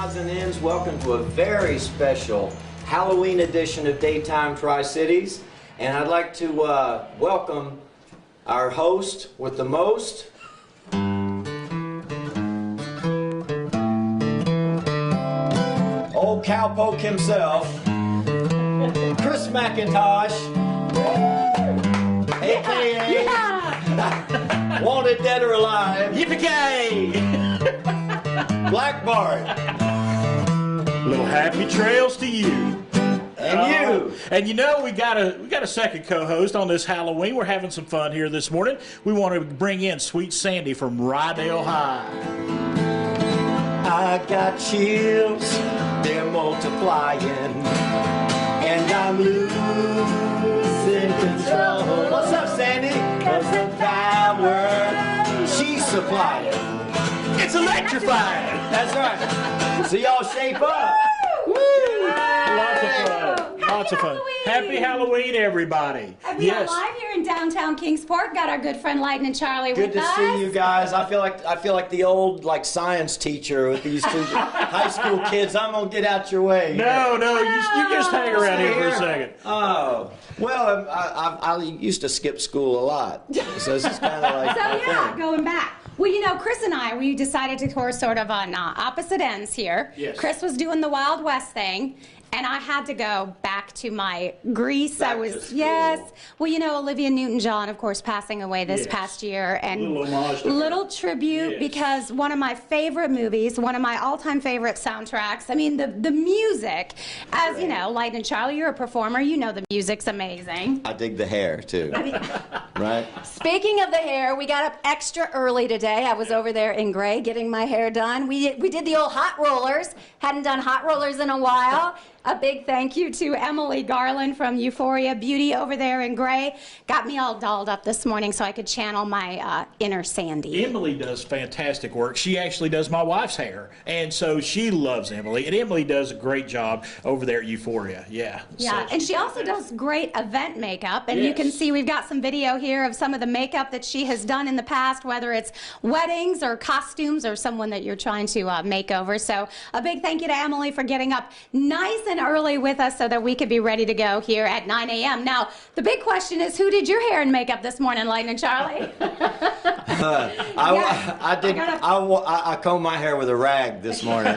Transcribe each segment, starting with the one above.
odds and ends. Welcome to a very special Halloween edition of Daytime TriCities. And I'd like to welcome our host with the most. Old cowpoke himself, Chris McIntosh, a.k.a. Wanted Dead or Alive. Yippee-ki-yay! Black Bart. Little happy trails to you. And you. And you know, we got a second co-host on this Halloween. We're having some fun here this morning. We want to bring in Sweet Sandy from Rydell High. I got chills, they're multiplying, and I'm losing control. What's up, Sandy? 'Cause the power she's supplying, It's electrifying. that's right. So y'all shape up. Woo! Lots of fun. Lots of fun. Happy Halloween, everybody. We are live here in downtown Kingsport. Got our good friend Lightnin Charlie Good with to us. see you guys. I feel like the old science teacher with these two high school kids. I'm gonna get out your way. No, you just hang around here for a second. Oh, well, I used to skip school a lot, so this is kind of like So my yeah, thing. going back. Well, you know, Chris and I, we decided to course sort of on opposite ends here. Yes. Chris was doing the Wild West thing, and I had to go back to my Greece. Back I to was, school. yes. Well, you know, Olivia Newton-John, of course, passing away this Yes. past year, and Little homage to her. little tribute Yes. because one of my favorite movies, one of my all-time favorite soundtracks. I mean, the music, as you know, Lightnin Charlie, you're a performer. You know the music's amazing. I dig the hair too, right? Speaking of the hair, we got up extra early today. I was over there in Gray getting my hair done. We did the old hot rollers. Hadn't done hot rollers in a while. A big thank you to Emily Garland from Euphoria Beauty over there in Gray. Got me all dolled up this morning so I could channel my inner Sandy. Emily does fantastic work. She actually does my wife's hair, and so she loves Emily. And Emily does a great job over there at Euphoria. Yeah. Yeah, So and she also does great event makeup, and you can Yes. see we've got some video here of some of the makeup that she has done in the past, whether it's weddings or costumes or someone that you're trying to make over. So a big thank you to Emily for getting up nice and early with us so that we could be ready to go here at 9 a.m. Now, the big question is, who did your hair and makeup this morning, Lightnin Charlie? I combed my hair with a rag this morning.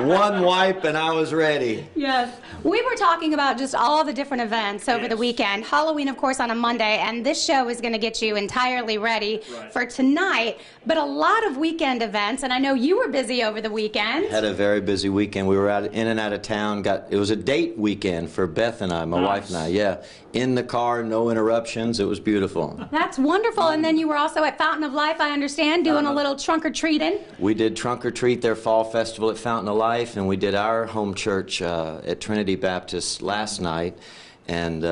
One wipe and I was ready. Yes. We were talking about just all the different events over the weekend. Halloween, of course, on a Monday, and this show is going to get you entirely ready for tonight. But a lot of weekend events, and I know you were busy over the weekend. Had a very busy weekend. We were in and out of town. It was a date weekend for Beth and I, my wife and I. Yeah, in the car, no interruptions. It was beautiful. That's wonderful. And then you were also at Fountain of Life, I understand, doing a little trunk or treating. We did Trunk or Treat, their fall festival at Fountain of Life, and we did our home church at Trinity Baptist last night. And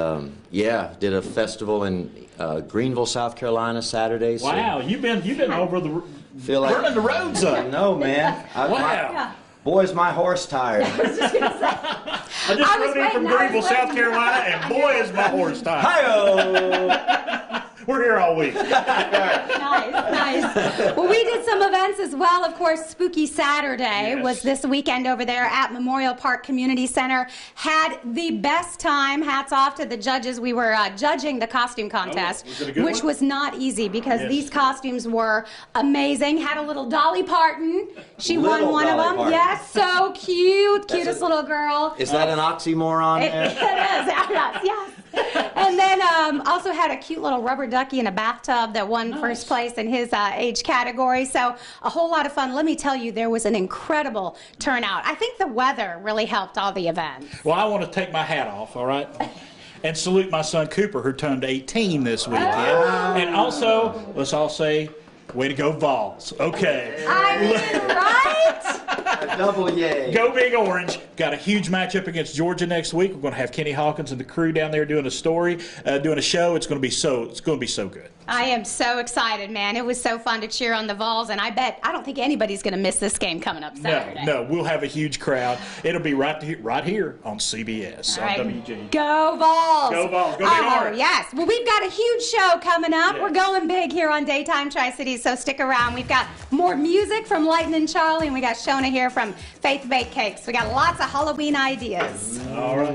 yeah, did a festival in Greenville, South Carolina, Saturday. So Wow, you've been over the feel like burning the roads I up. know, man. Wow. Boy's my horse tired. I just I was rode in from waiting, I was Greenville, South waiting. Carolina, and boy is my horse tired. Hi-oh! We're here all week. Nice. Well, we did some events as well. Of course, Spooky Saturday was this weekend over there at Memorial Park Community Center. Had the best time. Hats off to the judges. We were judging the costume contest, was it a good which one? was not easy because Yes. these costumes were amazing. Had a little Dolly Parton. She won Little one of Dolly them. Parton. Yes, so cute. That's Cutest little girl. Is that an oxymoron It there? is, yes. And then also had a cute little rubber ducky in a bathtub that won first place in his age category. So a whole lot of fun. Let me tell you, there was an incredible turnout. I think the weather really helped all the events. Well, I want to take my hat off, all right? And salute my son Cooper, who turned 18 this weekend. And also, let's all say, way to go, Vols. Okay. I mean, right? A double yay. Go Big Orange. Got a huge matchup against Georgia next week. We're going to have Kenny Hawkins and the crew down there doing a story, doing a show. It's going to be so good. I am so excited, man. It was so fun to cheer on the Vols, and I don't think anybody's going to miss this game coming up Saturday. No, we'll have a huge crowd. It'll be right here on CBS, All right. on WG. Go Vols! Go Vols! Go Big Orange! Yes. Well, we've got a huge show coming up. Yeah. We're going big here on Daytime TriCities, so stick around. We've got more music from Lightnin Charlie, and we got Shona here from Faith Baked Cakes. We got lots of Halloween ideas. All right.